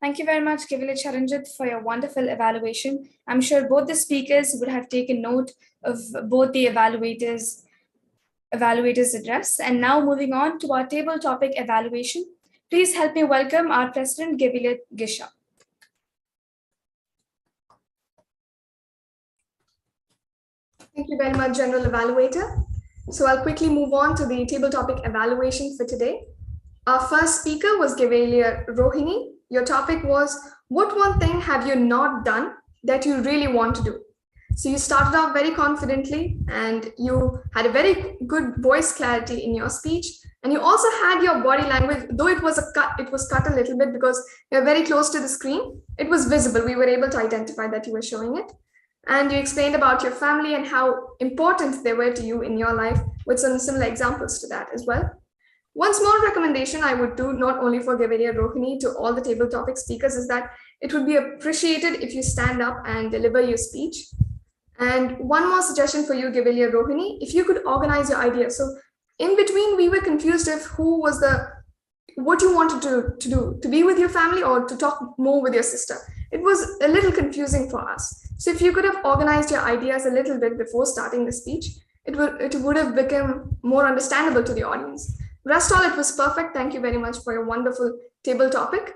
Thank you very much, Gavilier Charanjit, for your wonderful evaluation. I'm sure both the speakers would have taken note of both the evaluators' address. And now moving on to our table topic evaluation. Please help me welcome our President, Gavilier Gisha. Thank you very much, General Evaluator. So I'll quickly move on to the table topic evaluation for today. Our first speaker was Gavalia Rohini. Your topic was, what one thing have you not done that you really want to do? So you started off very confidently and you had a very good voice clarity in your speech. And you also had your body language, though it was cut a little bit because you're very close to the screen. It was visible. We were able to identify that you were showing it. And you explained about your family and how important they were to you in your life with some similar examples to that as well. One small recommendation I would do, not only for Gavalia Rohini, to all the table topic speakers, is that it would be appreciated if you stand up and deliver your speech. And one more suggestion for you, Gavalia Rohini, if you could organize your ideas. So in between, we were confused if what you wanted to do, to be with your family or to talk more with your sister. It was a little confusing for us. So if you could have organized your ideas a little bit before starting the speech, it would have become more understandable to the audience. Rest all, it was perfect. Thank you very much for your wonderful table topic.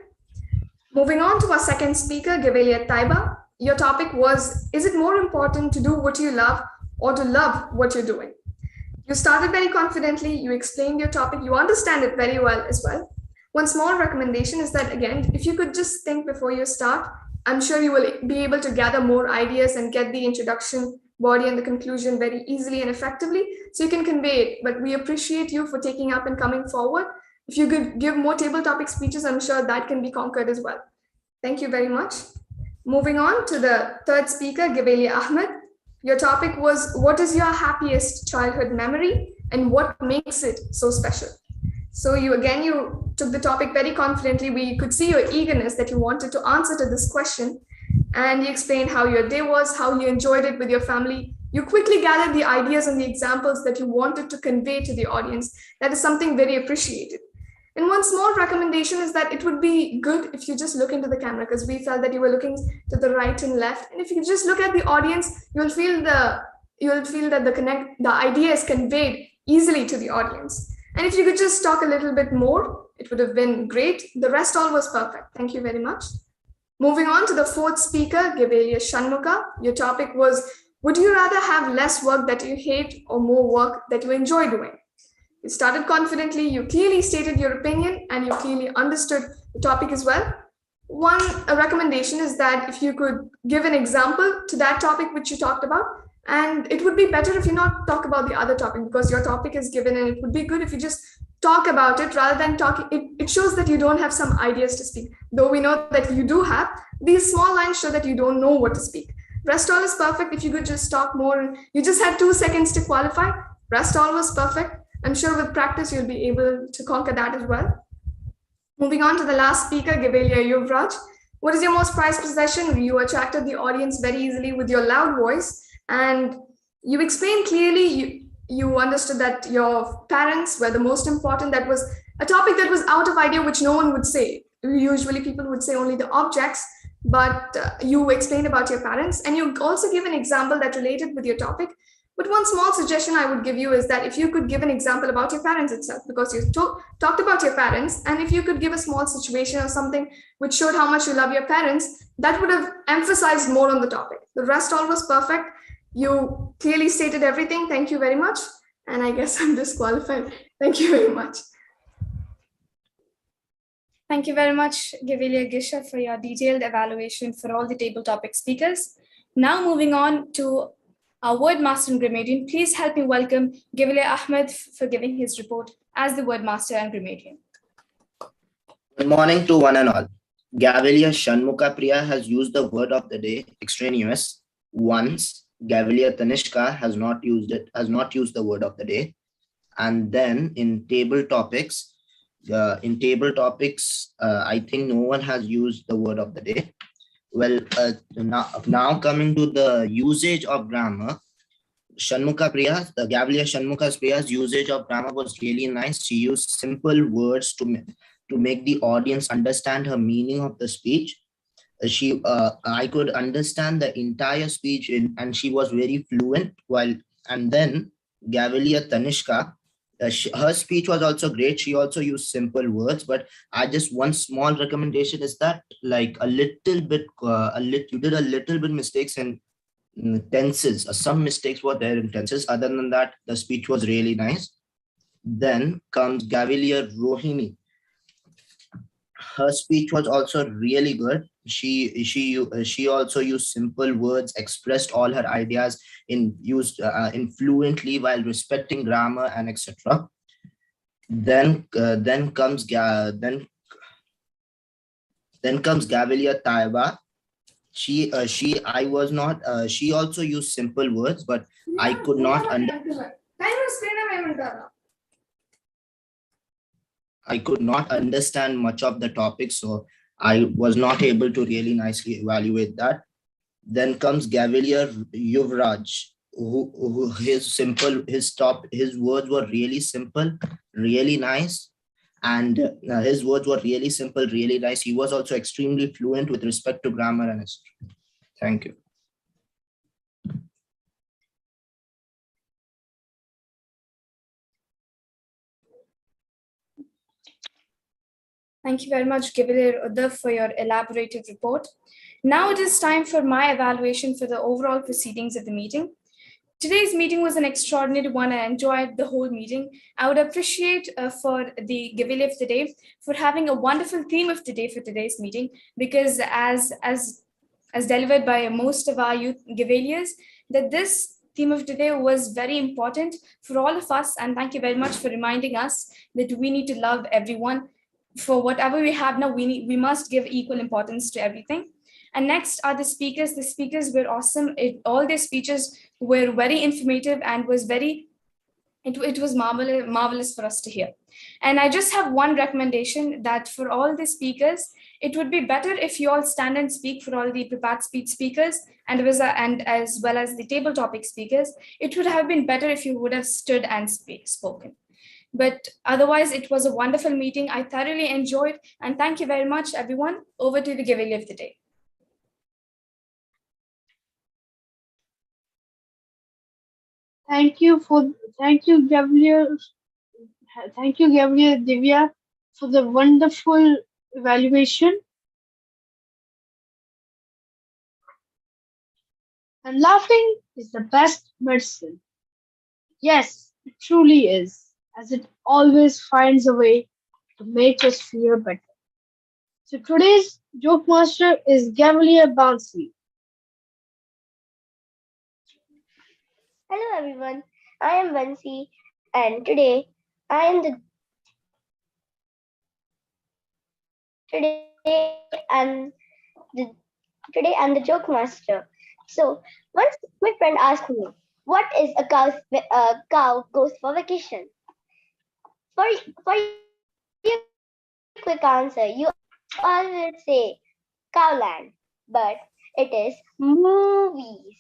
Moving on to our second speaker, Gavalia Taiba. Your topic was, is it more important to do what you love or to love what you're doing? You started very confidently, you explained your topic, you understand it very well as well. One small recommendation is that, again, if you could just think before you start, I'm sure you will be able to gather more ideas and get the introduction, body, and the conclusion very easily and effectively, so you can convey it. But we appreciate you for taking up and coming forward. If you could give more table topic speeches, I'm sure that can be conquered as well. Thank you very much. Moving on to the third speaker, Gavalia Ahmed. Your topic was, what is your happiest childhood memory and what makes it so special? So you took the topic very confidently. We could see your eagerness that you wanted to answer to this question. And you explained how your day was, how you enjoyed it with your family. You quickly gathered the ideas and the examples that you wanted to convey to the audience. That is something very appreciated. And one small recommendation is that it would be good if you just look into the camera, because we felt that you were looking to the right and left. And if you just look at the audience, you'll feel that the idea is conveyed easily to the audience. And if you could just talk a little bit more, it would have been great. The rest all was perfect. Thank you very much. Moving on to the fourth speaker, Gavalia Shanmuka. Your topic was, would you rather have less work that you hate or more work that you enjoy doing? You started confidently, you clearly stated your opinion, and you clearly understood the topic as well. One recommendation is that if you could give an example to that topic which you talked about, and it would be better if you not talk about the other topic, because your topic is given, and it would be good if you just talk about it rather than talking. It shows that you don't have some ideas to speak. Though we know that you do have, these small lines show that you don't know what to speak. Rest all is perfect. If you could just talk more, and you just had 2 seconds to qualify, rest all was perfect. I'm sure with practice, you'll be able to conquer that as well. Moving on to the last speaker, Gavalia Yuvraj. What is your most prized possession? You attracted the audience very easily with your loud voice, and you explained clearly, you understood that your parents were the most important. That was a topic that was out of idea, which no one would say. Usually people would say only the objects, but you explained about your parents, and you also give an example that related with your topic. But one small suggestion I would give you is that if you could give an example about your parents itself, because you talked about your parents, and if you could give a small situation or something which showed how much you love your parents, that would have emphasized more on the topic. The rest all was perfect. You clearly stated everything. Thank you very much. And I guess I'm disqualified. Thank you very much. Thank you very much, Gavalia Gisha, for your detailed evaluation for all the table topic speakers. Now moving on to our word master and grammarian. Please help me welcome Gavalia Ahmed for giving his report as the word master and grammarian. Good morning to one and all. Gavalia Shanmuka Priya has used the word of the day, extraneous, once. Gavalia Tanishka has not used the word of the day. And then in table topics, I think no one has used the word of the day. Well, now coming to the usage of grammar, Gavalia Shanmuka Priya's usage of grammar was really nice. She used simple words to make the audience understand her meaning of the speech. I could understand the entire speech and she was very fluent. And then Gavalia Tanishka, her speech was also great. She also used simple words, but one small recommendation is that you did a little bit mistakes in tenses. Some mistakes were there in tenses. Other than that, the speech was really nice. Then comes Gavalia Rohini. her speech was also really good. She also used simple words, expressed all her ideas in fluently while respecting grammar and etc. Then comes Gavilia Taiba. I was not. She also used simple words, but I could not understand much of the topic, so I was not able to really nicely evaluate that. Then comes Gavalier Yuvraj, who his words were really simple, really nice, and his words were really simple, really nice. He was also extremely fluent with respect to grammar and etc. Thank you. Thank you very much, Gavalier Uddhav, for your elaborated report. Now it is time for my evaluation for the overall proceedings of the meeting. Today's meeting was an extraordinary one. I enjoyed the whole meeting. I would appreciate for the Gavalier of the day for having a wonderful theme of the day for today's meeting, because as delivered by most of our youth Gavaliers, that this theme of today was very important for all of us. And thank you very much for reminding us that we need to love everyone. For whatever we have now, we must give equal importance to everything. And next are the speakers. The speakers were awesome. All their speeches were very informative and was it was marvelous for us to hear. And I just have one recommendation, that for all the speakers, it would be better if you all stand and speak for all the prepared speech speakers and as well as the table topic speakers. It would have been better if you would have stood and spoken. But otherwise, it was a wonderful meeting. I thoroughly enjoyed, and thank you very much, everyone. Over to the Gavalier of the day. Thank you, Gavalier. Thank you, Gavalier Divya, for the wonderful evaluation. And laughing is the best medicine. Yes, it truly is, as it always finds a way to make us feel better. So today's joke master is Gavalier Bansi. Hello everyone, I am Vansi, and today I'm the joke master. So once my friend asked me, "What is a cow goes for vacation?" For your quick answer, you all will say Cowland, but it is movies.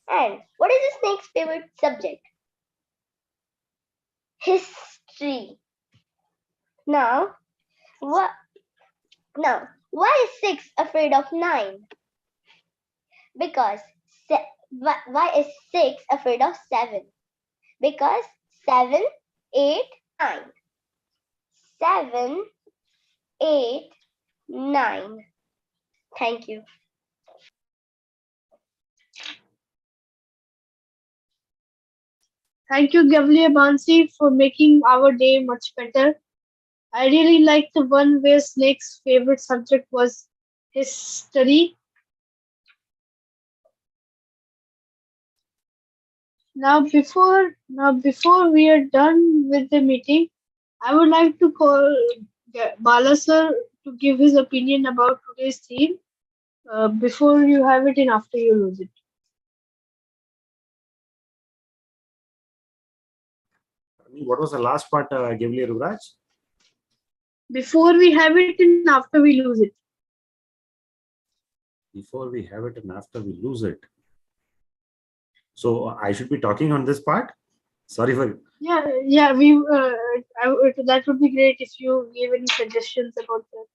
And what is the snake's favorite subject? History. Now, why is 6 afraid of 9? Because why is 6 afraid of 7? Because 7, 8, 9. 7, 8, 9. Thank you. Thank you, Gavalier Bansi, for making our day much better. I really like the one where Snake's favorite subject was history. Now, before we are done with the meeting, I would like to call Bala sir to give his opinion about today's theme. Before you have it and after you lose it. What was the last part, Gavalier Yuvraj? Before we have it and after we lose it. Before we have it and after we lose it. So I should be talking on this part? Sorry for... Yeah, that would be great if you gave any suggestions about that.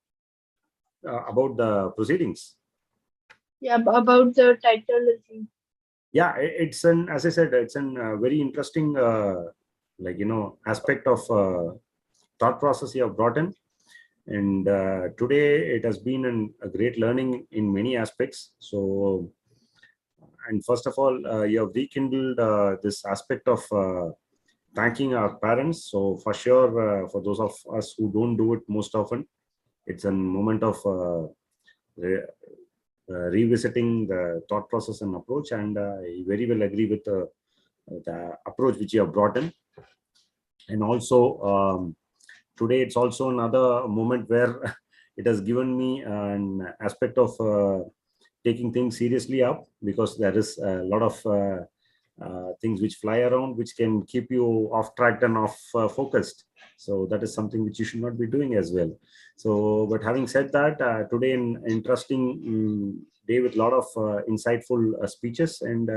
About the proceedings? Yeah, about the title and thing. Yeah, it's as I said, it's a very interesting, aspect of thought process you have brought in. And today it has been a great learning in many aspects. So, and first of all, you have rekindled this aspect of thanking our parents. So for sure, for those of us who don't do it most often, it's a moment of revisiting the thought process and approach. And I very well agree with the approach which you have brought in. And also today, it's also another moment where it has given me an aspect of taking things seriously up, because there is a lot of things which fly around which can keep you off track and off focused. So that is something which you should not be doing as well. So, but having said that, today an interesting day with a lot of insightful speeches and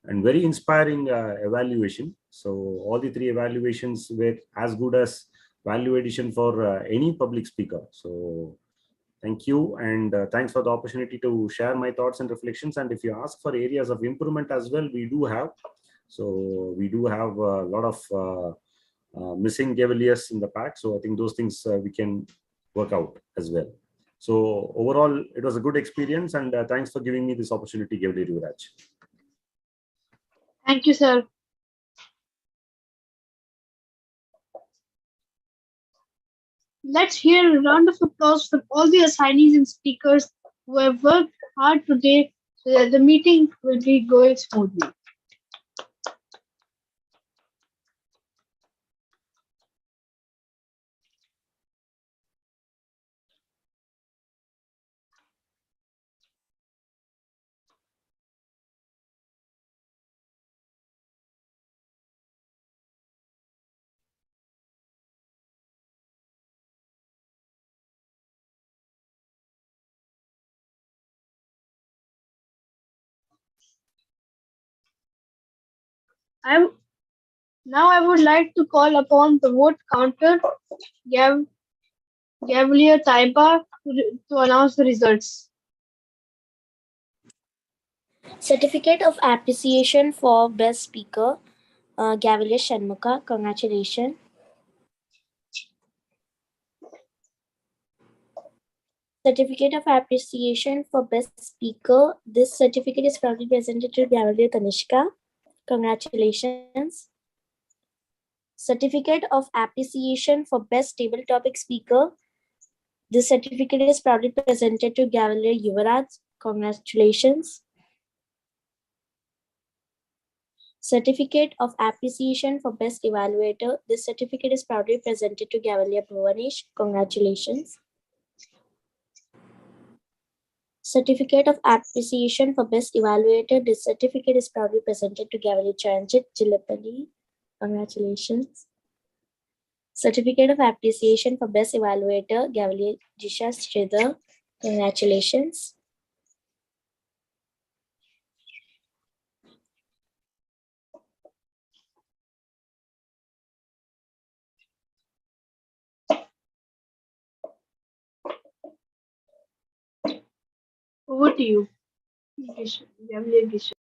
very inspiring evaluation. So all the three evaluations were as good as value addition for any public speaker. So thank you, and thanks for the opportunity to share my thoughts and reflections. And if you ask for areas of improvement as well, we do have. So we do have a lot of missing Gaveliers in the pack. So I think those things we can work out as well. So overall, it was a good experience, and thanks for giving me this opportunity, Gavelier Yuvraj. Thank you, sir. Let's hear a round of applause for all the assignees and speakers who have worked hard today so that the meeting will be going smoothly. Now I would like to call upon the vote counter, Gavelier Taiba, to announce the results. Certificate of Appreciation for Best Speaker, Gavelier Shanmuka. Congratulations. Certificate of Appreciation for Best Speaker. This certificate is proudly presented to Gavelier Kanishka. Congratulations. Certificate of Appreciation for Best Table Topic Speaker. This certificate is proudly presented to Gavelier Yuvraj. Congratulations. Certificate of Appreciation for Best Evaluator. This certificate is proudly presented to Gavelier Bhuvanesh. Congratulations. Certificate of Appreciation for Best Evaluator. This certificate is proudly presented to Gavelier Charanjit Jilapalli. Congratulations. Certificate of Appreciation for Best Evaluator, Gavelier Jisha Sridhar. Congratulations. Over to you, Gavelier Gisha.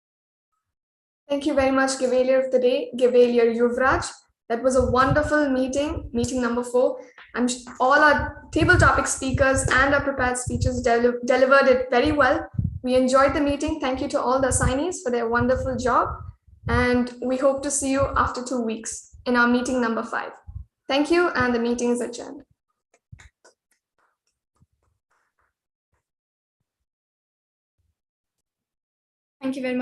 Thank you very much, Gavelier of the Day, Gavelier Yuvraj. That was a wonderful meeting number 4. All our table topic speakers and our prepared speeches delivered it very well. We enjoyed the meeting. Thank you to all the assignees for their wonderful job. And we hope to see you after 2 weeks in our meeting number 5. Thank you, and the meeting is adjourned. Thank you very much.